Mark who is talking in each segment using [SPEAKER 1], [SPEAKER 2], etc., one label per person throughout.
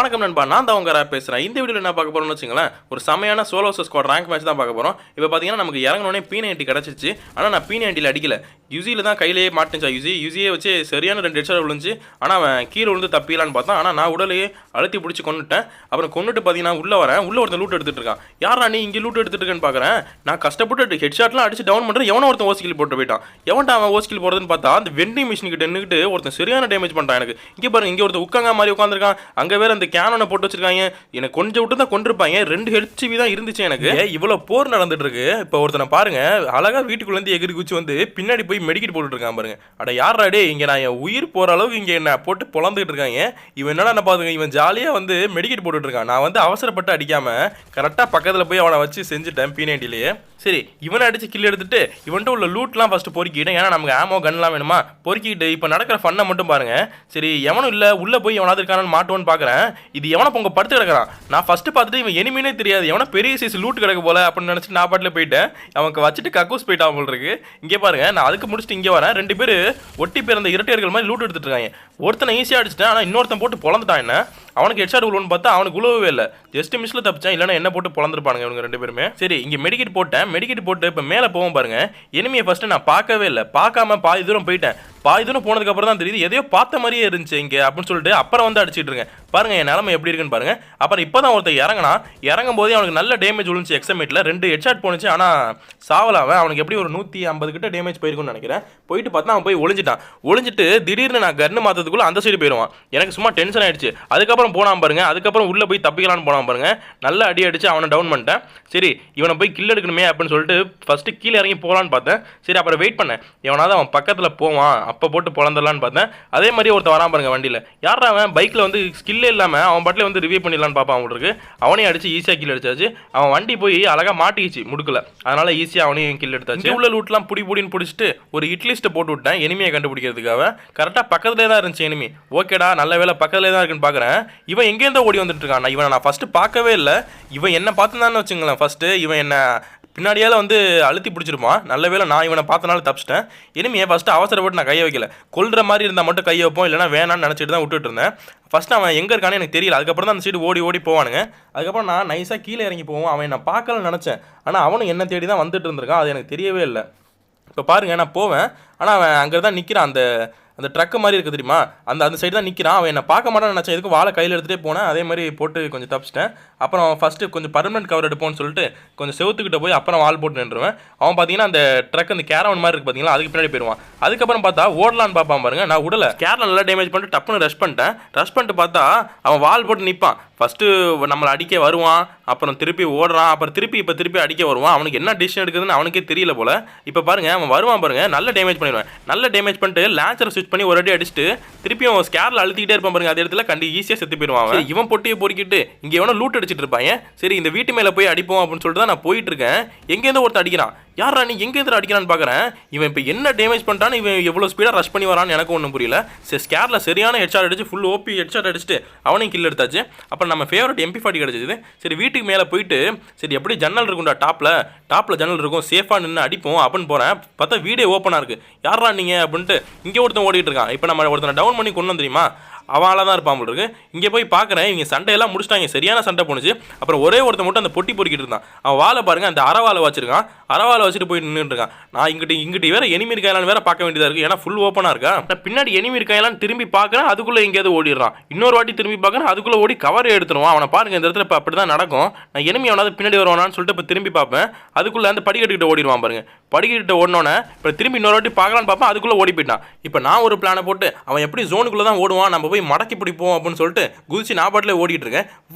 [SPEAKER 1] வணக்கம் நண்பா, நான் தான் உங்க பேசுகிறேன். இந்த வீடியோவில் என்ன பார்க்க போகிறோம்னு வச்சுங்களேன், ஒரு செமையான சோலோ ஸ்குவாட் ரேங்க் மேட்ச் தான் பார்க்க போகிறோம். இப்போ பார்த்தீங்கன்னா நமக்கு இறங்கினோடனே P90 கிடச்சிச்சு. ஆனால் நான் P90 அடிக்கல, யுசியில் தான் கையிலேயே மாட்டுச்சா. யுசியை வச்சு சரியான 2 ஹெட்ஷாட் விழுந்துச்சு. ஆனால் அவன் கீழே விழுந்து தப்பிலான்னு பார்த்தான். ஆனால் நான் உடலையே அழுத்தி பிடிச்சி கொண்டுட்டேன். அப்புறம் கொண்டுட்டு பார்த்தீங்கன்னா உள்ளே வரேன். உள்ளே ஒருத்தன் லூட் எடுத்துகிட்டு இருக்கான். யாரா நீ இங்கே லூட் எடுத்துகிட்டு இருக்கேன்னு பார்க்குறேன். நான் கஷ்டப்பட்டு ஹெட்ஷாட்லாம் அடிச்சு டவுன் பண்ணுறேன். எவனோ ஒருத்தன் ஓஸ்கில் போட்டு போயிட்டான். எவன்டா அவன் ஓஸ்கில் போடுறதுன்னு பார்த்தா அந்த வெண்டிங் மிஷின் கிட்ட நின்றுட்டு ஒருத்தன் சரியான டேமேஜ் பண்ணுறான் எனக்கு. இங்கே பாருங்க, இங்கே ஒருத்தன் உட்காங்க மாதிரி உட்காந்துருக்கான். அங்கே வேற அந்த கேனனை போட்டு வச்சிருக்காங்க. எனக்கு கொஞ்சம் விட்டு தான் கொண்டிருப்பாங்க. 2 ஹெச்பி தான் இருந்துச்சு எனக்கு. இவ்வளோ போர் நடந்துட்டு இருக்கு. இப்போ ஒருத்தனை பாருங்க, அழகா வீட்டுக்குள்ளேருந்து எகிரி குச்சி வந்து பின்னாடி போய் மெடிக்கெட் போட்டுட்டு இருக்கான் பாருங்க. அட யாரா டே, இங்கே நான் என் உயிர் போகிற அளவுக்கு இங்கே என்ன போட்டு பொழந்துட்டு இருக்காங்க. இவன் என்னடா என்ன பாருங்க, இவன் ஜாலியாக வந்து மெடிக்கெட் போட்டுட்டு இருக்கான். நான் வந்து அவசரப்பட்டு அடிக்காம கரெக்டாக பக்கத்தில் போய் அவனை வச்சு செஞ்சுட்டேன் P90லேயே. சரி, இவனை அடிச்சு கில் எடுத்துட்டு இவன்ட்டு உள்ள லூட்லாம் ஃபஸ்ட்டு பொறுக்கிட்டேன். ஏன்னா நமக்கு ஆமோ கன்லாம் வேணுமா, பொறுக்கிட்டு இப்போ நடக்கிற ஃபன்னை மட்டும் பாருங்க. சரி, எவனும் இல்லை, உள்ளே போய் எவனாவது இருக்கானு மாட்டோன்னு பார்க்குறேன். இது எவனை பொங்க படுத்து கிடக்கிறான். நான் ஃபஸ்ட்டு பார்த்துட்டு இவன் எனிமினே தெரியாது, எவனா பெரிய சைஸ் லூட் கிடக்க போல அப்படின்னு நினச்சிட்டு நான் பாட்டில் போயிட்டேன். அவனுக்கு வச்சுட்டு கக்கூஸ் போயிட்டான் போல் இருக்கு. இங்கே பாருங்க, நான் அதுக்கு முடிச்சுட்டு இங்கே வரேன். 2 பேர் ஒட்டி பிறந்த இரட்டையர்கள் மாதிரி லூட் எடுத்துட்டு இருக்காங்க. ஒருத்தனை ஈஸியாக அடிச்சிட்டேன். ஆனால் இன்னொருத்தன் போட்டு பொழந்துட்டான். என்ன அவனுக்கு ஹெட்ஷாட் உழுவுன்னு பார்த்தா அவனுக்கு உழவே இல்லை. ஜஸ்ட் மிஸ்ல தப்பிச்சான். இல்லைன்னா என்ன போட்டு பொழந்துருப்பானுங்க இவங்க 2 பேருமே. சரி, இங்கே மெடிக்கெட் போட்டேன். மெடிக்கெட் போட்டு இப்போ மேலே போவோம் பாருங்க. எனிமியை ஃபஸ்ட்டு நான் பார்க்கவே இல்லை. பார்க்காம பாதி தூரம் போயிட்டேன். பாதி தூரம் போனதுக்கப்புறம் தான் தெரியுது எதையோ பார்த்த மாதிரியே இருந்துச்சு இங்கே அப்படின்னு சொல்லிட்டு அப்புறம் வந்து அடிச்சிட்டு இருக்கேன். பாருங்க என் நிலைமை எப்படி இருக்குன்னு பாருங்க. அப்புறம் இப்போ தான் ஒருத்தர் இறங்கும் போதே அவனுக்கு நல்ல டேமேஜ் விழுந்துச்சு. எக்ஸமேட்டில் 2 ஹெட்ஷாட் போனுச்சு. ஆனால் சாவலாவன் அவனுக்கு எப்படி ஒரு 150 கிட்ட டேமேஜ் போயிருக்குன்னு நினைக்கிறேன். போயிட்டு பார்த்தா அவன் போய் ஒளிஞ்சிட்டு திடீர்னு நான் கன்னு மாற்றதுக்குள்ள அந்த சைடு போயிடுவான். எனக்கு சும்மா டென்ஷன் ஆயிடுச்சு. அதுக்கப்புறம் போனான் பாருங்க. அதுக்கப்புறம் உள்ளே போய் தப்பிக்கலான்னு போனான் பாருங்க. நல்லா அடி அடிச்சு அவனை டவுன் பண்ணிட்டேன். சரி, இவனை போய் கில் எடுக்கணுமே அப்படின்னு சொல்லிட்டு ஃபஸ்ட்டு கீழே இறங்கி போகலான்னு பார்த்தேன். சரி, அப்புறம் வெயிட் பண்ணேன், எவனாவது அவன் பக்கத்தில் போவான், அப்போ போட்டு பொழந்துடலான்னு பார்த்தேன். அதே மாதிரி ஒருத்தர் வரான் பாருங்க வண்டியில். யாரா அவன் பைக்கில் வந்து ஸ்கில்லே இல்லாமல் அவன் பாட்டில் வந்து ரிவ்யூ பண்ணிடலான்னு பார்ப்பான். அவங்களுக்கு அவனையும் அடிச்சு ஈஸியாக கில் அடிச்சாச்சு. அவன் வண்டி போய் அழகாக மாட்டிக்கிச்சு முடுக்கல. அதனால ஈஸியாக அவனையும் கில் எடுத்தாச்சு. உள்ள லூட்லாம் புடின்னு பிடிச்சிட்டு ஒரு ஹிட்லிஸ்ட்டை போட்டு விட்டேன் எனிமியை கண்டுபிடிக்கிறதுக்காக. கரெக்டாக பக்கத்துலேயே தான் இருந்துச்சு எனிமி. ஓகேடா, நல்ல வேலை பக்கத்துலேயே தான் இருக்குன்னு பார்க்குறேன். இவன் எங்கேருந்தோ ஓடி வந்துட்டு இருக்கான். இவனை நான் ஃபஸ்ட்டு பார்க்கவே இல்லை. இவன் என்ன பார்த்துதான்னு வச்சுங்களேன். ஃபஸ்ட்டு இவன் என்ன பின்னாடியால் வந்து அழுத்தி பிடிச்சிருப்பான். நல்ல வேலை நான் இவனை பார்த்தனால தப்பிச்சிட்டேன். இனிமே ஃபஸ்ட்டு அவசரப்பட்டு நான் கையை வைக்கல. கொல்ற மாதிரி இருந்தால் மட்டும் கையை வைப்போம், இல்லைனா வேணான்னு நினச்சிட்டு தான் விட்டுட்டு இருந்தேன். ஃபஸ்ட்டு அவன் எங்கே இருக்கானே எனக்கு தெரியல. அதுக்கப்புறம் தான் அந்த சைடு ஓடி போவானுங்க. அதுக்கப்புறம் நான் நைஸாக கீழே இறங்கி போவோம். அவன் நான் பார்க்கலன்னு நினச்சேன். ஆனால் அவனும் என்ன தேடி தான் வந்துட்டு இருந்திருக்கான். அது எனக்கு தெரியவே இல்லை. இப்போ பாருங்கள், நான் போவேன். ஆனால் அவன் அங்கே தான் நிற்கிறான். அந்த ட்ரக்கு மாதிரி இருக்குது தெரியுமா, அந்த சைடு தான் நிற்கிறான். அவன் என்ன பார்க்க மாட்டான்னு நினச்சேன். எதுக்கு வாழை கையில் எடுத்துகிட்டே போனேன். அதே மாதிரி போட்டு கொஞ்சம் தப்பிச்சிட்டேன். அப்புறம் ஃபஸ்ட்டு கொஞ்சம் பர்மனெண்ட் கவர் எடுப்போம்னு சொல்லிட்டு கொஞ்சம் செவுத்துக்கிட்ட போய் அப்புறம் வால் போட்டு நின்றுவேன். அவன் பார்த்தீங்கன்னா அந்த ட்ரக் அந்த கேரவன் மாதிரி இருக்குது பார்த்தீங்களா, அதுக்கு பின்னாடி போயிடுவான். அதுக்கப்புறம் பார்த்தா ஓடலான்னு பார்ப்பான் பாருங்க. நான் உடலை கேரில் நல்லா டேமேஜ் பண்ணிட்டு டப்புன்னு ரஷ் பண்ணிட்டு பார்த்தா அவன் வால் போட்டு நிற்பான். ஃபஸ்ட்டு நம்மளை அடிக்க வருவான், அப்புறம் திருப்பி ஓடுறான், அப்புறம் திருப்பி அடிக்க வருவான். அவனுக்கு என்ன டிசிஷன் எடுக்குதுன்னு அவனுக்கே தெரியல போல. இப்போ பாருங்கள், அவன் வருவான் பாருங்க, நல்ல டேமேஜ் பண்ணிடுவேன். நல்ல டேமேஜ் பண்ணிட்டு லான்ச்சரை ஸ்விட்ச் பண்ணி ஒரு அடி அடிச்சுட்டு திருப்பி அவன் ஸ்கேரில் அழுத்திக்கிட்டே இருப்பான் பாருங்க. அதே இடத்துல ஈஸியாக செத்து போயிடுவான். இவன் பொட்டியை பொறுக்கிட்டு இங்கே எவனோ லூட் அடிச்சிட்டு இருப்பாங்க. சரி, இந்த வீட்டு மேலே போய் அடிப்போம் அப்படின்னு சொல்லிட்டு தான் நான் போயிட்டு இருக்கேன். எங்கேருந்து ஒருத்தர் அடிக்கிறான். யாரா நீ எங்கேருந்து அடிக்கிறான்னு பார்க்குறேன். இவன் இப்போ என்ன டேமேஜ் பண்ணிட்டான்னு, இவன் எவ்வளோ ஸ்பீடாக ரஷ் பண்ணி வரான்னு எனக்கு ஒன்றும் புரியல. சரி, ஸ்கேரில் சரியான ஹெட்ஷாட் அடிச்சு ஃபுல் ஓபி ஹெட்ஷாட் அடிச்சுட்டு அவனையும் கில் எடுத்தாச்சு. அப்புறம் நம்ம ஃபேவரட் MP40 கிடச்சிது. சரி, வீட்டுக்கு மேலே போயிட்டு சரி எப்படி ஜன்னல் இருக்கும்டா, டாப்பில் ஜன்னல் இருக்கும், சேஃபாக நின்று அடிப்போம் அப்படின்னு போகிறேன். பார்த்தா வீடியோ ஓப்பனாக இருக்குது. யாரா நீங்கள் அப்படின்ட்டு இங்கே ஒருத்தன் ஓடிட்டு இருக்கான். இப்போ நம்ம ஒருத்தனை டவுன் பண்ணி கொண்டு தெரியுமா, அவளாக தான் இருப்பான் இருக்கு. இங்கே போய் பார்க்குறேன், இவங்க சண்டையெல்லாம் முடிச்சிட்டாங்க. சரியான சண்டை போணுச்சு. அப்புறம் ஒரே ஒருத்தன் மட்டும் அந்த பொட்டி பொறுக்கிட்டு இருந்தான். அவன் வாழை பாருங்கள், அந்த அறவாலை வச்சிருக்கான். அறவாலை வச்சுட்டு போய் நின்றுட்டு இருக்கான். நான் இங்கிட்டு வேற எனிமி இருக்காயலான்னு வேற பார்க்க வேண்டியதாக இருக்குது. ஏன்னா ஃபுல் ஓப்பனாக இருக்கா. நான் பின்னாடி எனிமி இருக்காயலான்னு திரும்பி பார்க்குறேன். அதுக்குள்ளே எங்கேயாவது ஓடிடுறான். இன்னொரு வாட்டி திரும்பி பார்க்குறேன், அதுக்குள்ளே ஓடி கவர் எடுத்துருவான். அவனை பாருங்க, இந்த இடத்துல இப்போ அப்படி தான் நடக்கும். நான் எனிமி அவனாவது பின்னாடி வருவானான்னு சொல்லிட்டு இப்போ திரும்பி பார்ப்பேன். அதுக்குள்ளே அந்த படிக்கட்டுக்கிட்ட ஓடிடுவான் பாருங்க. படிக்கிட்ட ஓடினோன்னே இப்போ திரும்பி இன்னொரு வாட்டி பார்க்கலான்னு பார்ப்பேன். அதுக்குள்ளே ஓடி போயிட்டான். இப்போ நான் ஒரு பிளானை போட்டு அவன் எப்படி ஜோனுக்குள்ளே தான் ஓடுவான், நம்ம போய் மடக்கி பிடிப்போம் அப்படின்னு சொல்லிட்டு குதிச்சு நான் பாட்டில் ஓடிட்டு இருக்கேன்.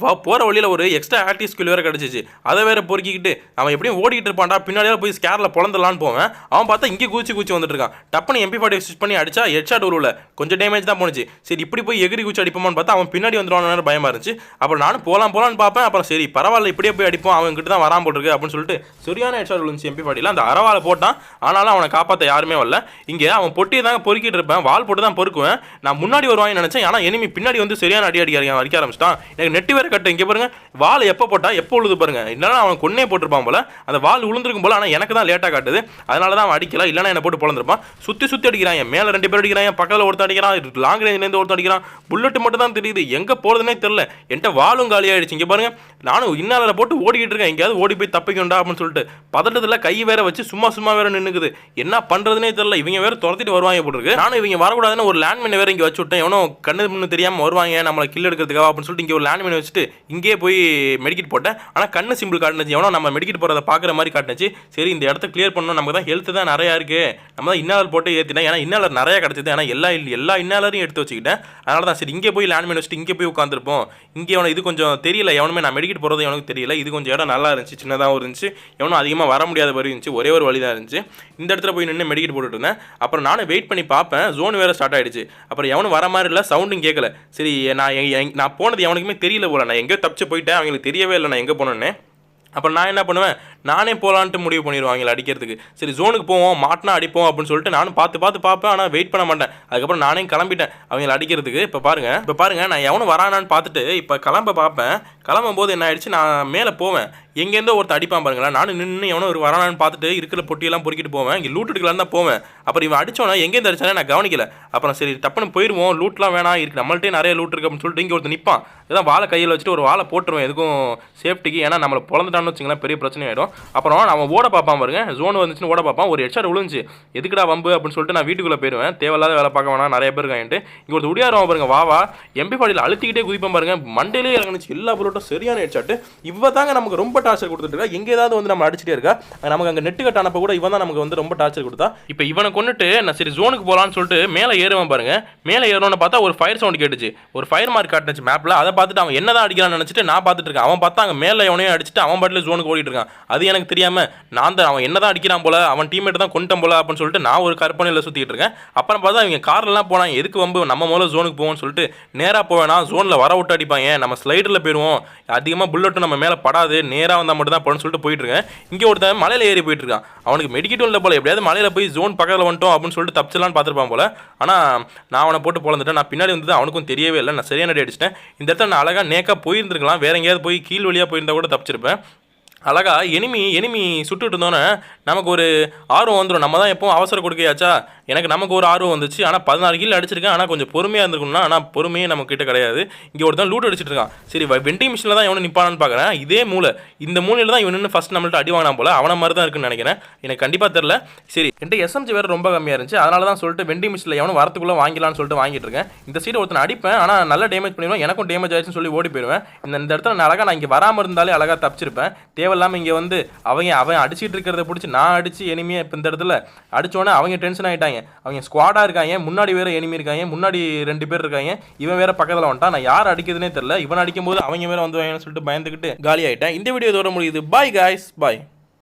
[SPEAKER 1] போகிற வழியில் ஒரு எக்ஸ்ட்ரா ஆக்டிவ் ஸ்கில் வேறு கிடச்சிச்சு. அதை வேற பொறுக்கிக்கிட்டு அவன் எப்படியும் ஓடிட்டு இருப்பான்டா, பின்னாடியே போய் ஸ்கேரில் பொழந்துடலான்னு போவேன். அவன் பார்த்தா இங்கே குதிச்சு வந்துட்டு இருக்கான். டப்புன்னு MP40 ஸ்விட்ச் பண்ணி அடிச்சா ஹெட்ஷாட் உருவில் கொஞ்சம் டேமேஜ் தான் போணுச்சு. சரி, இப்படி போய் எகிரி குச்சி அடிப்போமான்னு பார்த்தா அவன் பின்னாடி வந்துடுவான்னு பயமாக இருந்துச்சு. அப்புறம் நானும் போகலான்னு பார்ப்பேன். அப்புறம் சரி பரவாயில்ல, இப்படியே போய் அடிப்போம், அவன் கிட்ட தான் வராமல் போட்டுருக்கு அப்படின்னு சொல்லிட்டு சரியான ஹெட்ஷாட் விழுந்துச்சு MP40. அந்த அறவாலை போட்டான். ஆனாலும் அவனை காப்பாற்ற யாருமே வரல. இங்கே அவன் பொட்டியை தாங்க பொறுக்கிட்டு இருப்பேன். வால் போட்டு தான் பொறுக்குவேன். நான் முன்னாடி வருவான்னு நினச்சேன். ஆனால் ஆனால் எனிமி பின்னாடி வந்து சரியான அடிக்க ஆரம்பிச்சிட்டான். எனக்கு நெட்டு வேற கட்டு. இங்கே பாருங்க, வால் எப்போ போட்டா எப்போ உழுது பாருங்க. இல்லைனா அவன் கொன்னே போட்டிருப்பான் போல, அந்த வால் உளுந்திருக்கும் போல. ஆனால் எனக்கு தான் லேட்டாக காட்டுது, அதனால தான் அவன் அடிக்கல. இல்லைனா என்ன போட்டு பொழந்திருப்பான். சுற்றி அடிக்கிறான். மேலே 2 பேர் அடிக்கிறான், பக்கத்தில் ஒருத்தர் அடிக்கிறான், லாங் ரேஞ்சிலேருந்து ஒருத்தர் அடிக்கிறான். புல்லட் மட்டும் தான் தெரியுது, எங்கே போகிறதுனே தெரியல. என்கிட்ட வாலும் காலி ஆயிடுச்சு. இங்கே பாருங்க, நானும் இன்னால போட்டு ஓடிக்கிட்டு இருக்கேன், எங்கேயாவது ஓடி போய் தப்பிக்கண்டா அப்படின்னு சொல்லிட்டு. பதட்டத்தில் கை வேற வச்சு சும்மா வேற நின்னுக்குது. என்ன பண்றதுனே தெரியல. இவங்க வேற துரத்திட்டு வருவாங்க போட்டுருக்கு. நானும் இவங்க வரக்கூடாதுன்னு ஒரு லேண்ட்மைன் வேற இங்கே வச்சு விட்டேன். எவனோ கண்ணு முன்னு தெரியாமல் வருவாங்க நம்மளை கில் எடுக்கிறதுக்காக அப்படின்னு சொல்லிட்டு இங்கே ஒரு லேண்ட்மைன் வச்சுட்டு இங்கேயே போய் மெடிக்கெட் போட்டேன். ஆனால் கண்ணு சிம்பிள் காட்டுச்சு, எவனோ நம்ம மெடிக்கெட் போகிறத பார்க்குற மாதிரி காட்டுச்சு. சரி, இந்த இடத்த கிளியர் பண்ணணும், நமக்கு தான் ஹெல்த் தான் நிறையா இருக்கு, நம்ம தான் இன்னலர் போட்டு ஏற்றிட்டேன். ஏன்னா இன்னலர் நிறையா கிடச்சிது. ஆனால் எல்லா இன்னலரையும் எடுத்து வச்சுக்கிட்டேன். அதனால தான் சரி இங்கே போய் லேண்ட்மைன் வச்சுட்டு இங்கே போய் உட்காந்துருப்போம். இங்கே இது கொஞ்சம் தெரியல, எவனுமே நான் மெடிக்கெட் போகிறது எனக்கு தெரியல. இது கொஞ்சம் இடம் நல்லா இருந்துச்சு, சின்னதாகவும் இருந்துச்சு, எவனும் அதிகமாக வர முடியாத மாதிரி இருந்துச்சு. ஒரே ஒரு வழி தான் இருந்துச்சு. இந்த இடத்துல போய் நின்று மெடிக்கெட் போட்டுட்டு இருந்தேன். அப்புறம் நானும் வெயிட் பண்ணி பார்ப்பேன், ஜோன் வேறு ஸ்டார்ட் ஆகிடுச்சு. அப்புறம் எவனும் வர மாதிரி இல்லை, சவுண்டும் கேட்கல. சரி, நான் போனது எவனுக்குமே தெரியல போல, நான் எங்கேயோ தப்பிச்சு போயிட்டேன், அவங்களுக்கு தெரியவே இல்லை நான் எங்கே போனேன்னு. அப்புறம் நான் என்ன பண்ணுவேன், நானே போகலான்ட்டு முடிவு பண்ணிடுவேன் அவங்களை அடிக்கிறதுக்கு. சரி, ஜோனுக்கு போவோம், மாட்டினா அடிப்போம் அப்படின்னு சொல்லிட்டு நானும் பார்த்து பார்ப்பேன். ஆனால் வெயிட் பண்ண மாட்டேன். அதுக்கப்புறம் நானே கிளம்பிட்டேன் அவங்களை அடிக்கிறதுக்கு. இப்போ பாருங்க நான் எவனும் வரானான்னு பார்த்துட்டு இப்போ கிளம்ப பார்ப்பேன். கிளம்பும் போது என்ன ஆயிடுச்சு, நான் மேலே போவேன், எங்கேருந்தோ ஒருத்தர் அடிப்பான் பாருங்களேன். நானும் நின்று எவனோ ஒரு வரானான்னு பார்த்துட்டு இருக்கிற பொட்டியெல்லாம் பொறுக்கிட்டு போவேன். இங்கே லூட் எடுக்கலான்னு தான் போவேன். அப்புறம் இவன் அடிச்சோன்னா எங்கேருந்து அடிச்சானே நான் கவனிக்கல. அப்புறம் சரி டப்புன்னு போயிடுவோம், லூட்லாம் வேணாம், இருக்கு நம்மள்ட்டே நிறைய லூட் இருக்கு அப்படின்னு சொல்லிட்டு இங்கே ஒருத்தர் நிற்பான். இதான் வாழை கையில் வச்சுட்டு ஒரு வாழை போட்டுருவேன் எதுக்கும் சேஃப்டிக்கு. ஏன்னா நம்மளை பொழந்துட்டான்னு வச்சுங்களேன் பெரிய பிரச்சனை ஆகிடும். அப்புறம் அவன் ஓட பார்ப்பான் பாருங்க, ஜோன் வந்துச்சுன்னு ஓட பார்ப்பான். ஒரு ஹெட்ஷாட் விழுந்துச்சு, எதுக்குடா வம்பு அப்படின்னு சொல்லிட்டு நான் வீட்டுக்குள்ளே போயிடுவேன். தேவையில்லாத வேலை பார்க்க வேணாம், நிறைய பேர் இருக்கான்ட்டு. இங்கே ஒரு உடியாரம் பாருங்க, வா MP40 அழுத்திக்கிட்டே குதிப்பான் பாருங்க. மண்டையிலே இறங்குச்சு எல்லா புல்லட்டும், சரியான ஹெட்ஷாட். இவ தாங்க நமக்கு ரொம்ப டார்ச்சர் கொடுத்துட்டு இருக்கா. எங்கே ஏதாவது வந்து நம்ம அடிச்சுட்டே இருக்கா. நமக்கு அங்கே நெட்டு கட்டானப்போ கூட இவன் தான் நமக்கு வந்து ரொம்ப டார்ச்சர் கொடுத்தா. இப்போ இவனை கொண்டுட்டு நான் சரி ஜோனுக்கு போகலான்னு சொல்லிட்டு மேலே ஏறுவேன் பாருங்க. மேலே ஏறணும்னு பார்த்தா ஒரு ஃபயர் சவுண்ட் கேட்டுச்சு, ஒரு ஃபயர் மார்க் காட்டுச்சு மேப்பில். அதை பார்த்துட்டு அவன் என்னதான் அடிக்கிறான்னு நினச்சிட்டு நான் பார்த்துட்டு இருக்கேன். அவன் பார்த்தா அங்கே மேலே எவனையும் அடிச்சுட்டு அவன் பாட்டில் ஜோனுக்கு ஓடிட்டு இருக்கான். அது எனக்கு தெரியாமல் நான் தான் அவன் என்னதான் அடிக்கிறான் போல, அவன் டீம்மேட் தான் கொண்டுட்டான் போல அப்படின்னு சொல்லிட்டு நான் ஒரு கற்பனையில் சுற்றிட்டு இருக்கேன். அப்புறம் பார்த்தா அவங்க கார்லாம் போனாங்க. எதுக்கு வம்பு, நம்ம முதல்ல ஜோனுக்கு போவோம்னு சொல்லிட்டு நேராக போவேனா, ஜோனில் வர விட்டு அடிப்பாங்க, நம்ம ஸ்லைடரில் போயிடுவோம், அதிகமாக புல்லட்டும் நம்ம மேலே படாது, நேராக வந்தால் மட்டும் தான் போகணும்னு சொல்லிட்டு போயிட்டு இருக்கேன். இங்கே ஒருத்தன் மலையில் ஏறி போயிட்டு இருக்கான். அவனுக்கு மெடிக்கெட்டும் இல்லை போல, எப்படியாவது மலையில் போய் ஜோன் பக்கத்தில் வந்துட்டோம் அப்படின்னு சொல்லிட்டு தப்பிச்சலான்னு பார்த்துருப்பான் போல. ஆனால் நான் அவனை போட்டு பொழந்துட்டேன். நான் பின்னாடி வந்து அவனுக்கும் தெரியவே இல்லை, நான் சரியான அடி அடிச்சிட்டேன். இந்த இடத்துல நான் அழகாக நேக்காக போயிருந்துருக்கலாம், வேற எங்கேயாவது போய் கீழ் வழியாக போயிருந்தா கூட தப்பிச்சிருப்பேன். அழகா எனிமி சுட்டுட்டு இருந்தோன்னே நமக்கு ஒரு ஆர்வம் வந்துடும். நம்ம தான் எப்பவும் அவசரம் கொடுக்கையாச்சா, எனக்கு நமக்கு ஒரு ஆர்வம் வந்துச்சு. ஆனால் 14 கில் அடிச்சிருக்கேன். ஆனால் கொஞ்சம் பொறுமையாக இருந்திருக்கணும்னா, ஆனால் பொறுமையே நம்ம கிட்ட கிடையாது. இங்கே ஒருத்தன் லூட் அடிச்சிட்டு இருக்கான். சரி, வெண்டிங் மிஷினில் தான் எவனும் நிற்பானான்னு பார்க்குறேன். இதே இந்த மூலையில் தான் இவன் ஃபஸ்ட் நம்மள்ட்ட அடி வாங்கினா போல, அவனை மாதிரி தான் இருக்குன்னு நினைக்கிறேன். எனக்கு கண்டிப்பாக தெரில. சரி, என்கிட்ட SMG வேறு ரொம்ப கம்மியாக இருந்துச்சு. அதனால தான் சொல்லிட்டு வெண்டிங் மிஷினில் எவனும் வரத்துக்குள்ளே வாங்கிக்கலான்னு சொல்லிட்டு வாங்கிட்டு இருக்கேன். இந்த சைடு ஒருத்தன் அடிப்பேன், ஆனால் நல்லா டேமேஜ் பண்ணிடுவேன். எனக்கும் டேமேஜ் ஆயிடுச்சுன்னு சொல்லி ஓடி போயிடுவேன். இந்த இடத்துல நான் அழகாக நான் இங்கே வராமல் இருந்தாலே அழகாக தப்பிச்சிருப்பேன். தேவையில்லாமல் இங்கே வந்து அவன் அடிச்சிட்டு இருக்கிறத பிடிச்சி நான் அடிச்சு எனிமியை இப்போ இந்த இடத்துல அடிச்சோன்னே அவங்க டென்ஷன் ஆகிட்டாங்க. அவங்க ஸ்குவாடாக இருக்காங்க, முன்னாடி வேறு எனிமி இருக்காங்க, முன்னாடி 2 பேர் இருக்காங்க, இவன் வேறு பக்கத்தில் வந்துட்டான். நான் யார் அடிக்கிறதுனே தெரில. இவன் அடிக்கும்போது அவங்க வேறு வந்து சொல்லிட்டு பயந்துக்கிட்டு காலி ஆகிட்டேன். இந்த வீடியோ தோற முடியுது. பாய் காய்ஸ், பாய்.